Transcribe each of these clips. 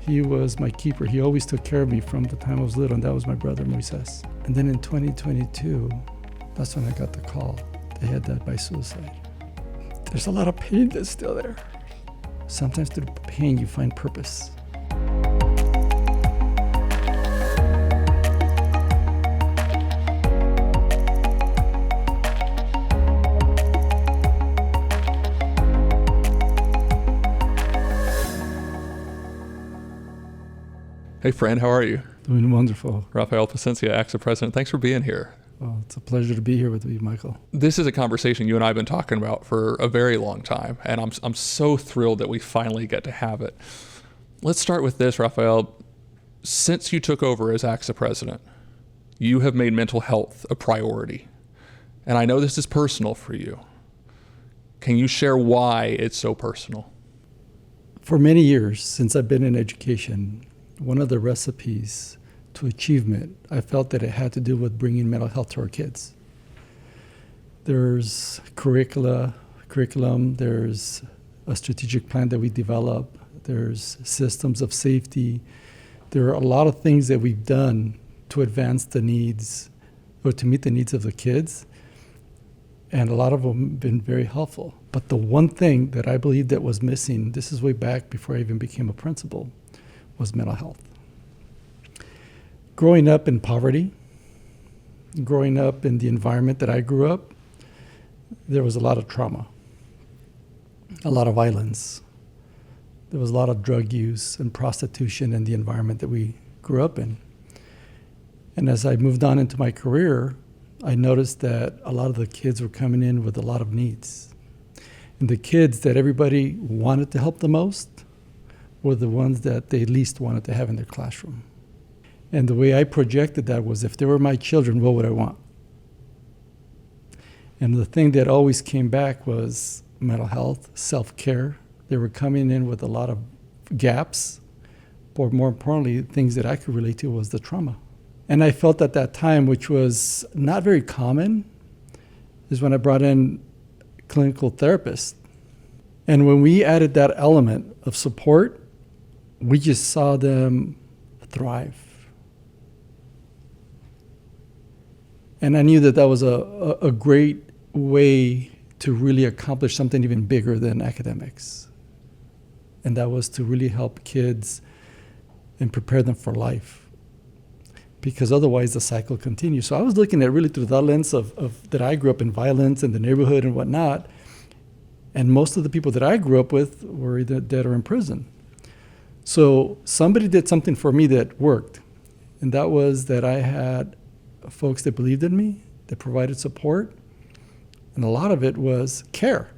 He was my keeper. He always took care of me from the time I was little, and that was my brother, Moises. And then in 2022, that's when I got the call. They had died by suicide. There's a lot of pain that's still there. Sometimes through pain, you find purpose. Hey friend, how are you? Doing wonderful. Rafael Plascencia, ACSA President. Thanks for being here. Well, it's a pleasure to be here with you, Michael. This is a conversation you and I have been talking about for a very long time, and I'm so thrilled that we finally get to have it. Let's start with this, Rafael. Since you took over as ACSA President, you have made mental health a priority. And I know this is personal for you. Can you share why it's so personal? For many years, since I've been in education, one of the recipes to achievement, I felt that it had to do with bringing mental health to our kids. There's curriculum, there's a strategic plan that we develop, there's systems of safety. There are a lot of things that we've done to advance the needs or to meet the needs of the kids, and a lot of them have been very helpful. But the one thing that I believe that was missing, this is way back before I even became a principal, was mental health. Growing up in poverty, growing up in the environment that I grew up, there was a lot of trauma, a lot of violence. There was a lot of drug use and prostitution in the environment that we grew up in. And as I moved on into my career, I noticed that a lot of the kids were coming in with a lot of needs. And the kids that everybody wanted to help the most were the ones that they least wanted to have in their classroom. And the way I projected that was, if they were my children, what would I want? And the thing that always came back was mental health, self-care. They were coming in with a lot of gaps, but more importantly, things that I could relate to was the trauma. And I felt at that time, which was not very common, is when I brought in clinical therapists. And when we added that element of support, we just saw them thrive. And I knew that that was a great way to really accomplish something even bigger than academics. And that was to really help kids and prepare them for life. Because otherwise the cycle continues. So I was looking at really through that lens of that I grew up in violence in the neighborhood and whatnot. And most of the people that I grew up with were either dead or in prison. So somebody did something for me that worked. And that was that I had folks that believed in me, that provided support. And a lot of it was care.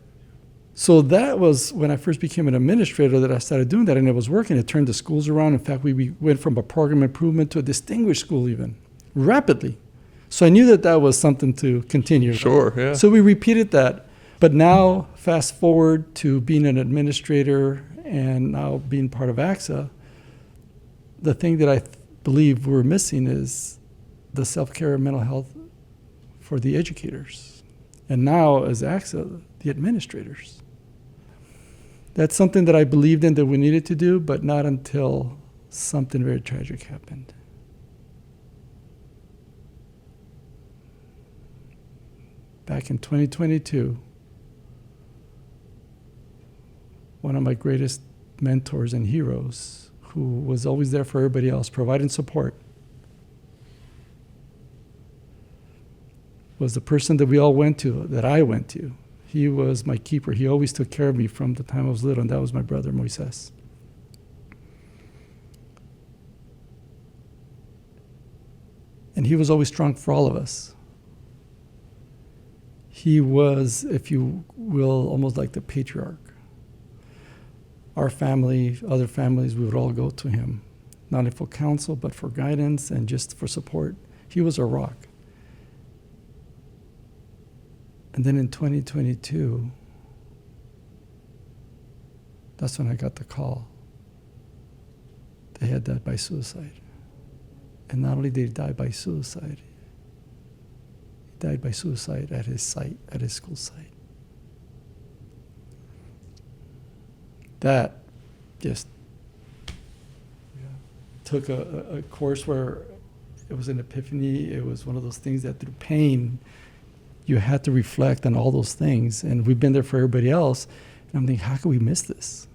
So that was when I first became an administrator that I started doing that, and it was working. It turned the schools around. In fact, we went from a program improvement to a distinguished school even, rapidly. So I knew that that was something to continue. Sure, yeah. So we repeated that. But now, fast forward to being an administrator and now being part of ACSA, the thing that I believe we're missing is the self-care and mental health for the educators. And now, as ACSA, the administrators. That's something that I believed in that we needed to do, but not until something very tragic happened. Back in 2022, one of my greatest mentors and heroes, who was always there for everybody else, providing support, was the person that we all went to, that I went to. He was my keeper. He always took care of me from the time I was little, and that was my brother, Moises. And he was always strong for all of us. He was, if you will, almost like the patriarch. Our family, other families, we would all go to him, not only for counsel, but for guidance and just for support. He was a rock. And then in 2022, that's when I got the call. They had died by suicide. And not only did he die by suicide, he died by suicide at his site, at his school site. That just took a course where it was an epiphany. It was one of those things that through pain, you had to reflect on all those things. And we've been there for everybody else. And I'm thinking, how could we miss this?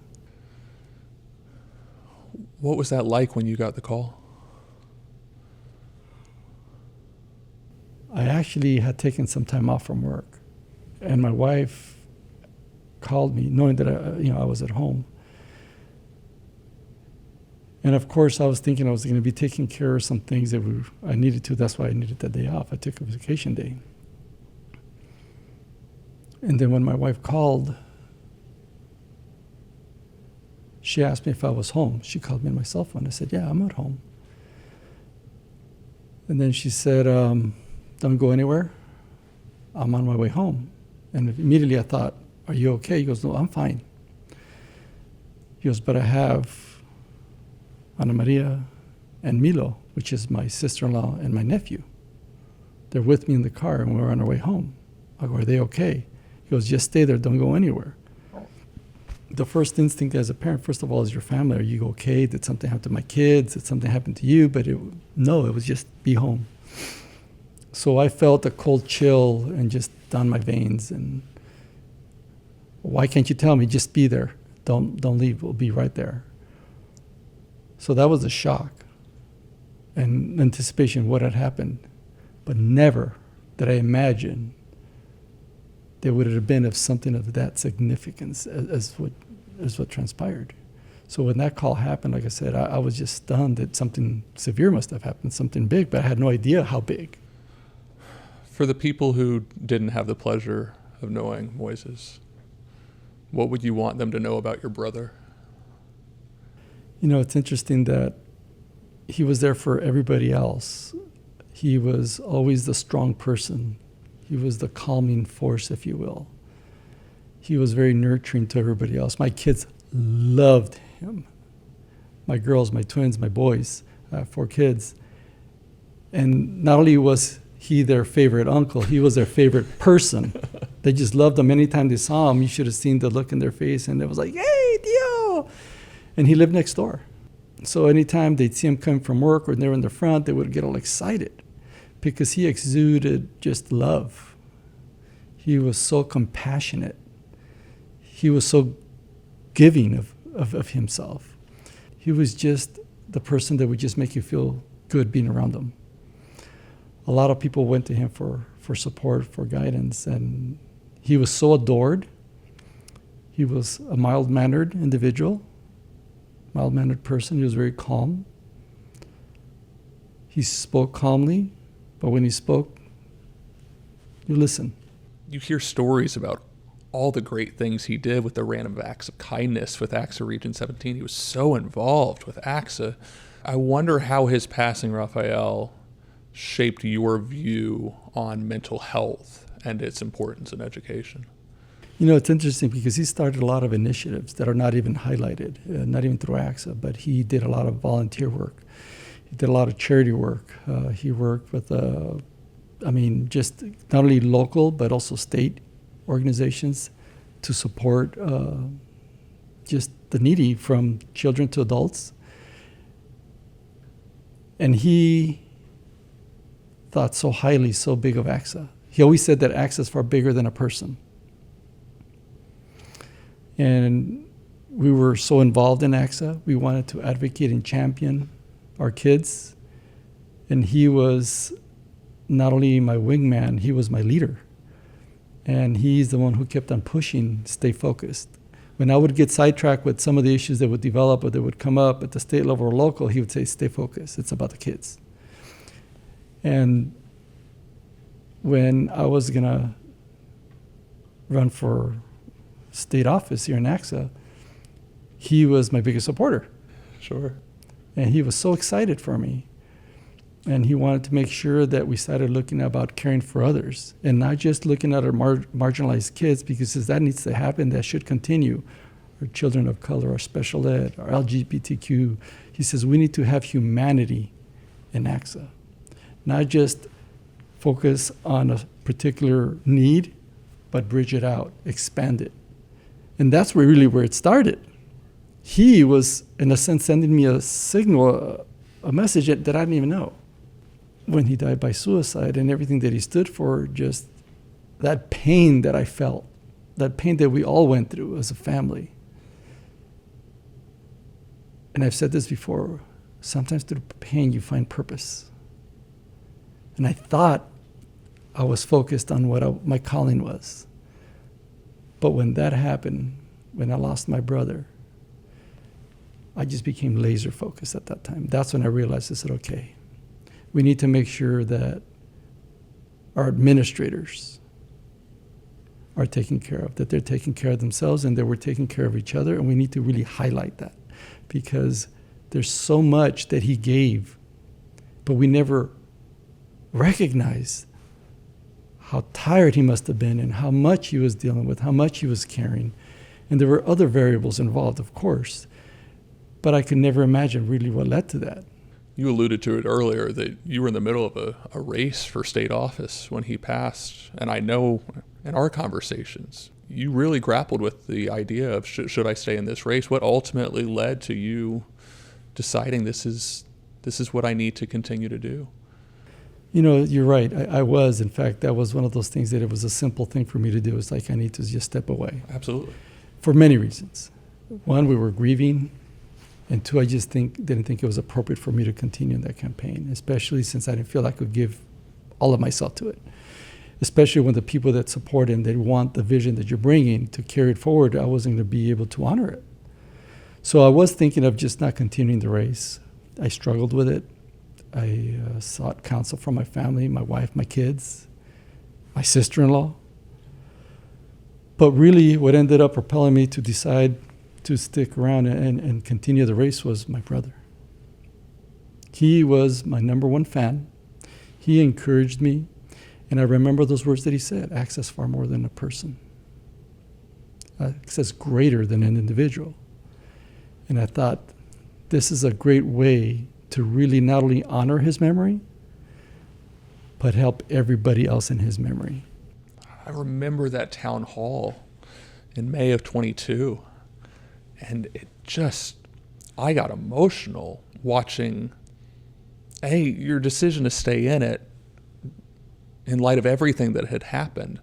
What was that like when you got the call? I actually had taken some time off from work. And my wife called me, knowing that I was at home. And of course, I was thinking I was going to be taking care of some things that I needed to. That's why I needed that day off. I took a vacation day. And then when my wife called, she asked me if I was home. She called me on my cell phone. I said, yeah, I'm at home. And then she said, don't go anywhere. I'm on my way home. And immediately I thought, are you okay? He goes, no, I'm fine. He goes, but I have Ana Maria and Milo, which is my sister-in-law and my nephew. They're with me in the car and we're on our way home. I go, are they okay? He goes, just stay there, don't go anywhere. The first instinct as a parent, first of all, is your family. Are you okay? Did something happen to my kids? Did something happen to you? But no, it was just be home. So I felt a cold chill and just down my veins. And why can't you tell me? Just be there. Don't leave. We'll be right there. So that was a shock and anticipation of what had happened. But never did I imagine there would have been of something of that significance as what transpired. So when that call happened, like I said, I was just stunned that something severe must have happened, something big, but I had no idea how big. For the people who didn't have the pleasure of knowing Moises, what would you want them to know about your brother? You know, it's interesting that he was there for everybody else. He was always the strong person. He was the calming force, if you will. He was very nurturing to everybody else. My kids loved him. My girls, my twins, my boys, 4 kids. And not only was he their favorite uncle, he was their favorite person. They just loved him. Anytime they saw him, you should have seen the look in their face, and it was like, hey, Dio! And he lived next door. So anytime they'd see him come from work or they were in the front, they would get all excited because he exuded just love. He was so compassionate. He was so giving of himself. He was just the person that would just make you feel good being around him. A lot of people went to him for support, for guidance, and he was so adored. He was a mild-mannered individual, mild-mannered person. He was very calm. He spoke calmly, but when he spoke, you listen. You hear stories about all the great things he did with the random acts of kindness with ACSA Region 17. He was so involved with ACSA. I wonder how his passing, Rafael, shaped your view on mental health and its importance in education. You know, it's interesting because he started a lot of initiatives that are not even highlighted, not even through ACSA, but he did a lot of volunteer work. He did a lot of charity work. He worked with, just not only local, but also state organizations to support just the needy, from children to adults. And he thought so highly, so big of ACSA. He always said that ACSA is far bigger than a person. And we were so involved in ACSA. We wanted to advocate and champion our kids. And he was not only my wingman, he was my leader. And he's the one who kept on pushing, stay focused. When I would get sidetracked with some of the issues that would develop or that would come up at the state level or local, he would say, stay focused. It's about the kids. And when I was going to run for state office here in ACSA, he was my biggest supporter. Sure. And he was so excited for me. And he wanted to make sure that we started looking about caring for others and not just looking at our marginalized kids, because that needs to happen, that should continue. Our children of color, our special ed, our LGBTQ. He says we need to have humanity in ACSA, not just focus on a particular need, but bridge it out, expand it. And that's where it started. He was, in a sense, sending me a signal, a message that I didn't even know. When he died by suicide and everything that he stood for, just that pain that I felt, that pain that we all went through as a family. And I've said this before, sometimes through pain you find purpose. And I thought I was focused on what my calling was. But when that happened, when I lost my brother, I just became laser focused at that time. That's when I realized, I said, okay, we need to make sure that our administrators are taken care of, that they're taking care of themselves and that we're taking care of each other. And we need to really highlight that because there's so much that he gave, but we never recognized how tired he must have been and how much he was dealing with, how much he was carrying. And there were other variables involved, of course, but I could never imagine really what led to that. You alluded to it earlier that you were in the middle of a race for state office when he passed. And I know in our conversations, you really grappled with the idea of should I stay in this race? What ultimately led to you deciding this is what I need to continue to do? You know, you're right. I was. In fact, that was one of those things that it was a simple thing for me to do. It's like I need to just step away. Absolutely. For many reasons. One, we were grieving. And two, I just didn't think it was appropriate for me to continue in that campaign, especially since I didn't feel I could give all of myself to it. Especially when the people that support and they want the vision that you're bringing to carry it forward, I wasn't going to be able to honor it. So I was thinking of just not continuing the race. I struggled with it. I sought counsel from my family, my wife, my kids, my sister-in-law. But really what ended up propelling me to decide to stick around and continue the race was my brother. He was my number one fan. He encouraged me. And I remember those words that he said, access far more than a person. Access greater than an individual. And I thought, this is a great way to really not only honor his memory, but help everybody else in his memory. I remember that town hall in May of 22. And I got emotional watching, your decision to stay in it in light of everything that had happened.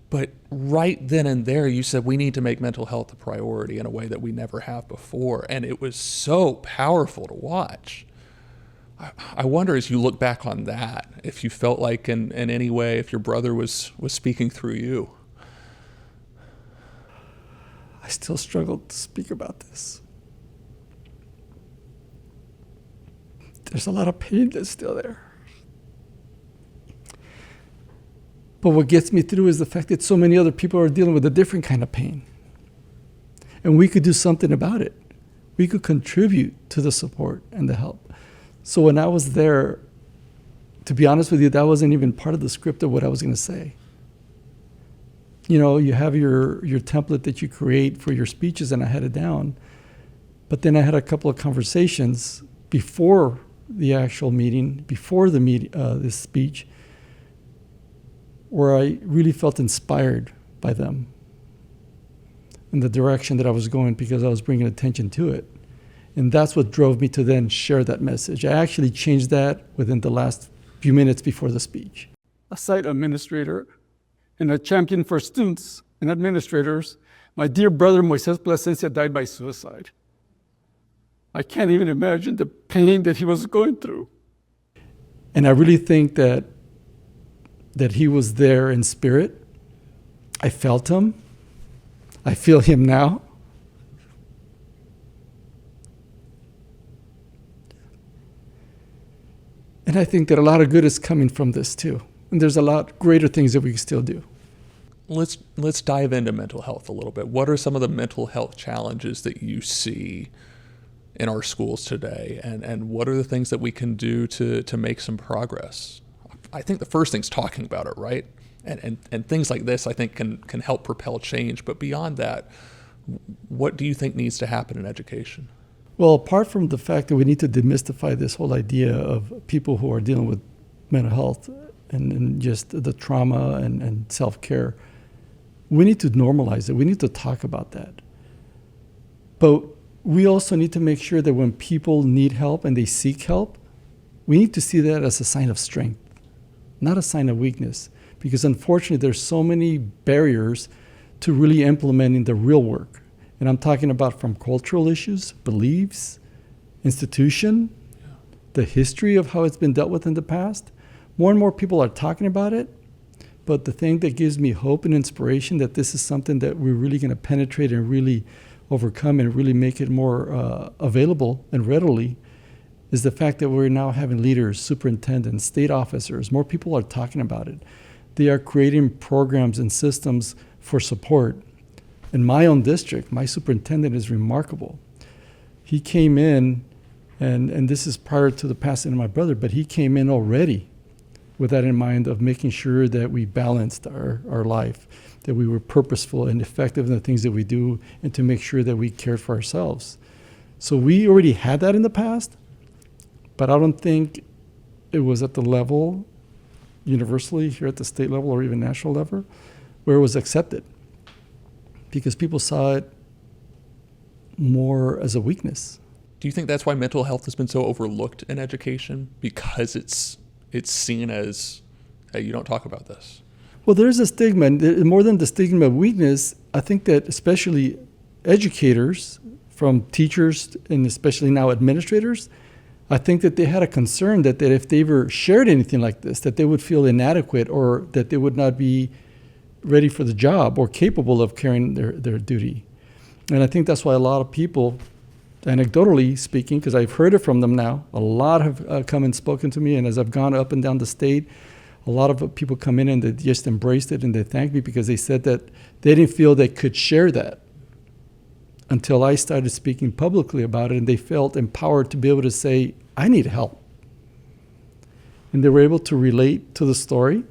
But right then and there, you said we need to make mental health a priority in a way that we never have before. And it was so powerful to watch. I wonder, as you look back on that, if you felt like in any way, if your brother was speaking through you. I still struggle to speak about this. There's a lot of pain that's still there. But what gets me through is the fact that so many other people are dealing with a different kind of pain. And we could do something about it. We could contribute to the support and the help. So when I was there, to be honest with you, that wasn't even part of the script of what I was going to say. You know, you have your template that you create for your speeches, and I had it down. But then I had a couple of conversations before the actual meeting, before this speech, where I really felt inspired by them in the direction that I was going because I was bringing attention to it. And that's what drove me to then share that message. I actually changed that within the last few minutes before the speech. A site administrator and a champion for students and administrators, my dear brother Moises Plascencia died by suicide. I can't even imagine the pain that he was going through. And I really think that he was there in spirit. I felt him. I feel him now. And I think that a lot of good is coming from this too. And there's a lot greater things that we can still do. Let's dive into mental health a little bit. What are some of the mental health challenges that you see in our schools today? And what are the things that we can do to make some progress? I think the first thing's talking about it, right? And things like this, I think, can help propel change. But beyond that, what do you think needs to happen in education? Well, apart from the fact that we need to demystify this whole idea of people who are dealing with mental health and just the trauma and self-care, we need to normalize it. We need to talk about that. But we also need to make sure that when people need help and they seek help, we need to see that as a sign of strength, not a sign of weakness. Because unfortunately, there's so many barriers to really implementing the real work. And I'm talking about from cultural issues, beliefs, institution, the history of how it's been dealt with in the past. More and more people are talking about it. But the thing that gives me hope and inspiration that this is something that we're really going to penetrate and really overcome and really make it more available and readily is the fact that we're now having leaders, superintendents, state officers. More people are talking about it. They are creating programs and systems for support. In my own district, my superintendent is remarkable. He came in, and this is prior to the passing of my brother, but he came in already with that in mind of making sure that we balanced our life, that we were purposeful and effective in the things that we do, and to make sure that we cared for ourselves. So we already had that in the past, but I don't think it was at the level universally here at the state level or even national level where it was accepted, because people saw it more as a weakness. Do you think that's why mental health has been so overlooked in education? Because it's seen as, hey, you don't talk about this. Well, there's a stigma, and more than the stigma of weakness, I think that especially educators, from teachers and especially now administrators, I think that they had a concern that if they ever shared anything like this, that they would feel inadequate or that they would not be ready for the job or capable of carrying their duty. And I think that's why a lot of people, anecdotally speaking, because I've heard it from them now, a lot have come and spoken to me, and as I've gone up and down the state, a lot of people come in and they just embraced it and they thanked me because they said that they didn't feel they could share that until I started speaking publicly about it, and they felt empowered to be able to say, I need help. And they were able to relate to the story.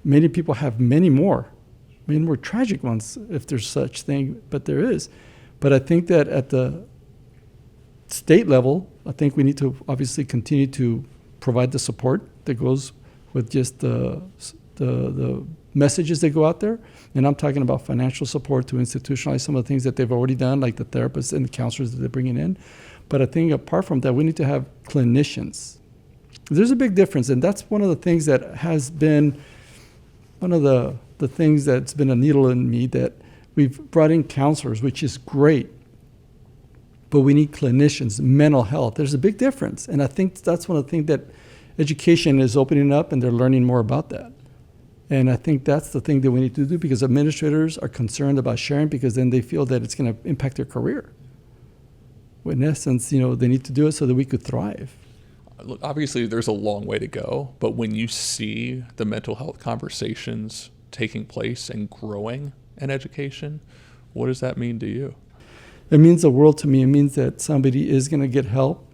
Many people have many more tragic ones, if there's such thing, but there is. But I think that at the state level, I think we need to obviously continue to provide the support that goes with just the messages that go out there. And I'm talking about financial support to institutionalize some of the things that they've already done, like the therapists and the counselors that they're bringing in. But I think apart from that, we need to have clinicians. There's a big difference, and that's one of the things that has been one of the things that's been a needle in me, that we've brought in counselors, which is great. But we need clinicians, mental health. There's a big difference. And I think that's one of the things that education is opening up, and they're learning more about that. And I think that's the thing that we need to do, because administrators are concerned about sharing because then they feel that it's going to impact their career. In essence, they need to do it so that we could thrive. Look, obviously, there's a long way to go, but when you see the mental health conversations taking place and growing in education, what does that mean to you? It means the world to me. It means that somebody is going to get help.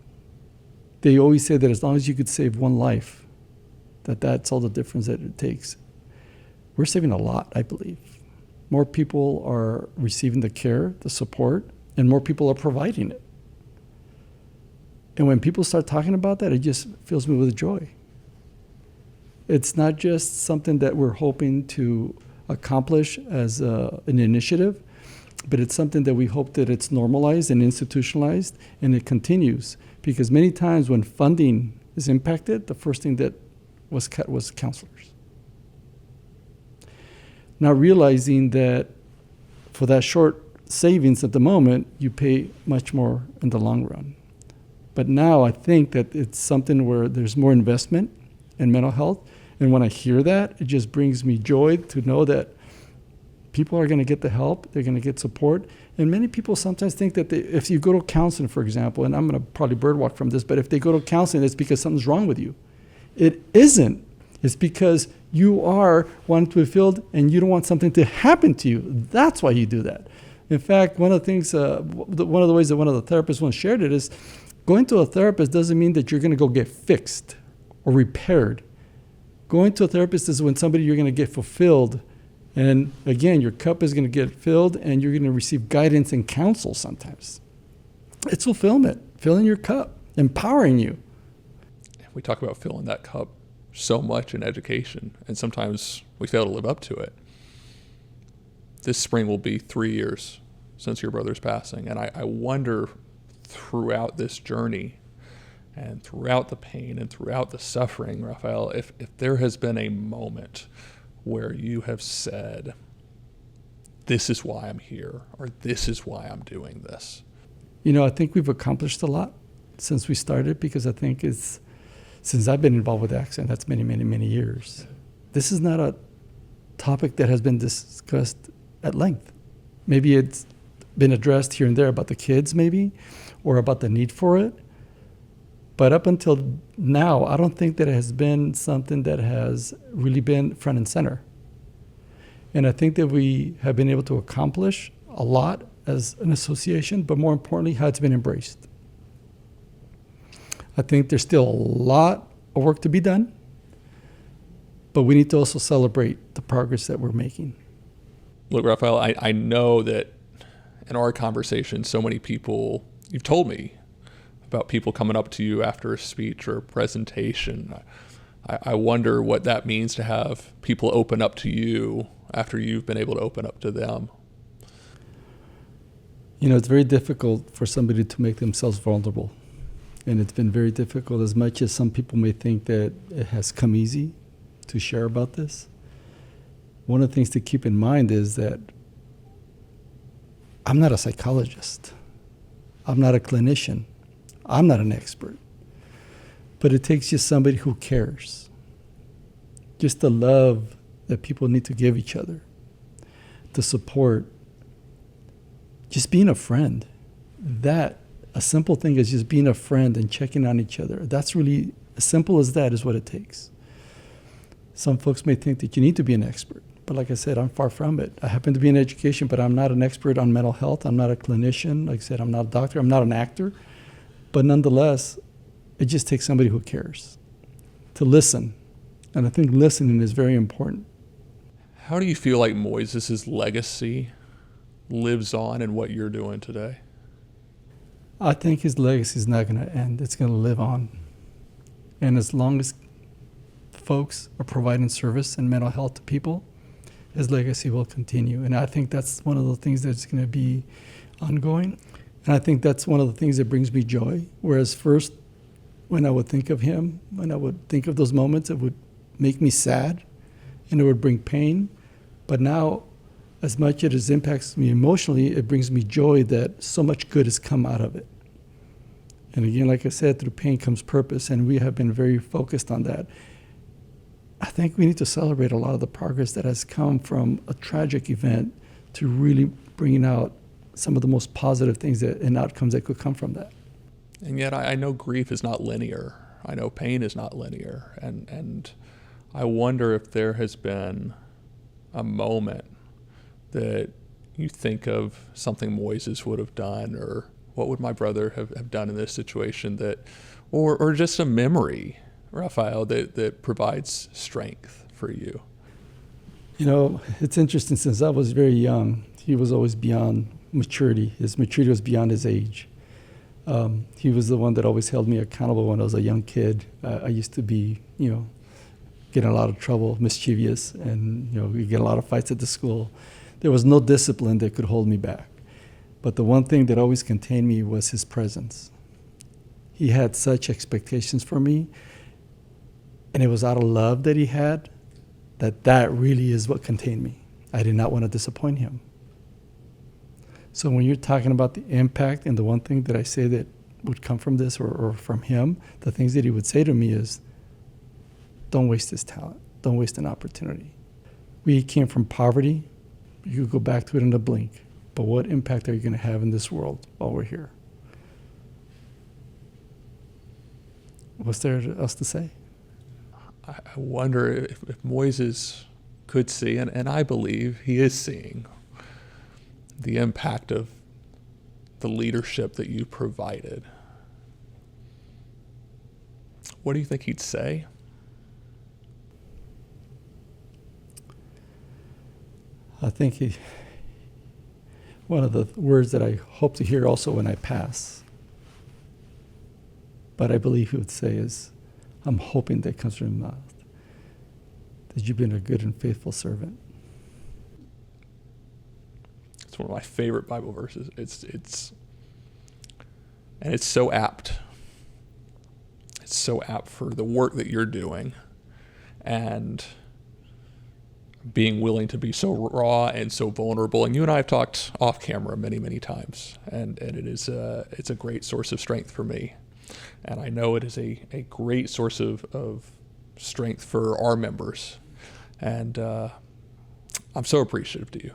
They always say that as long as you could save one life, that's all the difference that it takes. We're saving a lot, I believe. More people are receiving the care, the support, and more people are providing it. And when people start talking about that, it just fills me with joy. It's not just something that we're hoping to accomplish as an initiative, but it's something that we hope that it's normalized and institutionalized, and it continues. Because many times when funding is impacted, the first thing that was cut was counselors. Now realizing that for that short savings at the moment, you pay much more in the long run. But now I think that it's something where there's more investment in mental health. And when I hear that, it just brings me joy to know that people are going to get the help, they're going to get support. And many people sometimes think that if you go to counseling, for example, and I'm going to probably birdwalk from this, but if they go to counseling, it's because something's wrong with you. It isn't. It's because you are wanting to be fulfilled and you don't want something to happen to you. That's why you do that. In fact, one of the things, one of the ways that one of the therapists once shared it is, going to a therapist doesn't mean that you're going to go get fixed or repaired. Going to a therapist is when you're going to get fulfilled. And again, your cup is going to get filled and you're going to receive guidance and counsel sometimes. It's fulfillment, filling your cup, empowering you. We talk about filling that cup so much in education, and sometimes we fail to live up to it. This spring will be 3 years since your brother's passing, and I wonder throughout this journey and throughout the pain and throughout the suffering, Rafael, if there has been a moment where you have said, this is why I'm here, or this is why I'm doing this? I think we've accomplished a lot since we started, because I think since I've been involved with ACSA, and that's many, many, many years, this is not a topic that has been discussed at length. Maybe it's been addressed here and there about the kids, maybe, or about the need for it. But up until now, I don't think that it has been something that has really been front and center. And I think that we have been able to accomplish a lot as an association, but more importantly, how it's been embraced. I think there's still a lot of work to be done, but we need to also celebrate the progress that we're making. Look, Rafael, I know that in our conversation, so many people, you've told me about people coming up to you after a speech or a presentation. I wonder what that means to have people open up to you after you've been able to open up to them. It's very difficult for somebody to make themselves vulnerable. And it's been very difficult, as much as some people may think that it has come easy to share about this. One of the things to keep in mind is that I'm not a psychologist. I'm not a clinician. I'm not an expert. But it takes just somebody who cares. Just the love that people need to give each other. The support. Just being a friend. That, a simple thing is just being a friend and checking on each other. That's really, as simple as that is what it takes. Some folks may think that you need to be an expert. But like I said, I'm far from it. I happen to be in education, but I'm not an expert on mental health. I'm not a clinician. Like I said, I'm not a doctor. I'm not an actor. But nonetheless, it just takes somebody who cares to listen. And I think listening is very important. How do you feel like Moises' legacy lives on in what you're doing today? I think his legacy is not going to end. It's going to live on. And as long as folks are providing service and mental health to people, his legacy will continue. And I think that's one of the things that's going to be ongoing. And I think that's one of the things that brings me joy. Whereas first, when I would think of him, when I would think of those moments, it would make me sad and it would bring pain. But now, as much as it impacts me emotionally, it brings me joy that so much good has come out of it. And again, like I said, through pain comes purpose, and we have been very focused on that. I think we need to celebrate a lot of the progress that has come from a tragic event to really bringing out some of the most positive things and outcomes that could come from that. And yet I know grief is not linear. I know pain is not linear. And I wonder if there has been a moment that you think of something Moises would have done, or what would my brother have done in this situation, that, or just a memory, Rafael, that provides strength for you. It's interesting, since I was very young, he was always beyond maturity. His maturity was beyond his age. He was the one that always held me accountable when I was a young kid. I used to be, get in a lot of trouble, mischievous, and, we get a lot of fights at the school. There was no discipline that could hold me back. But the one thing that always contained me was his presence. He had such expectations for me, and it was out of love that he had, that really is what contained me. I did not want to disappoint him. So when you're talking about the impact, and the one thing that I say that would come from this or from him, the things that he would say to me is, don't waste this talent. Don't waste an opportunity. We came from poverty. You could go back to it in a blink. But what impact are you going to have in this world while we're here? What's there else to say? I wonder if Moises could see, and I believe he is seeing, the impact of the leadership that you provided. What do you think he'd say? I think one of the words that I hope to hear also when I pass, but I believe he would say is, I'm hoping that comes from his mouth, that you've been a good and faithful servant. It's one of my favorite Bible verses. It's And it's so apt. It's so apt for the work that you're doing and being willing to be so raw and so vulnerable. And you and I have talked off camera many, many times, and it's a great source of strength for me. And I know it is a great source of strength for our members. And I'm so appreciative to you.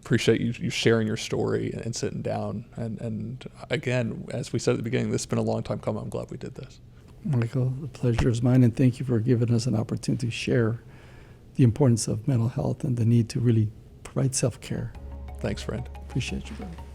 Appreciate you sharing your story and sitting down. And again, as we said at the beginning, this has been a long time coming. I'm glad we did this. Michael, the pleasure is mine, and thank you for giving us an opportunity to share the importance of mental health and the need to really provide self-care. Thanks, friend. Appreciate you, brother.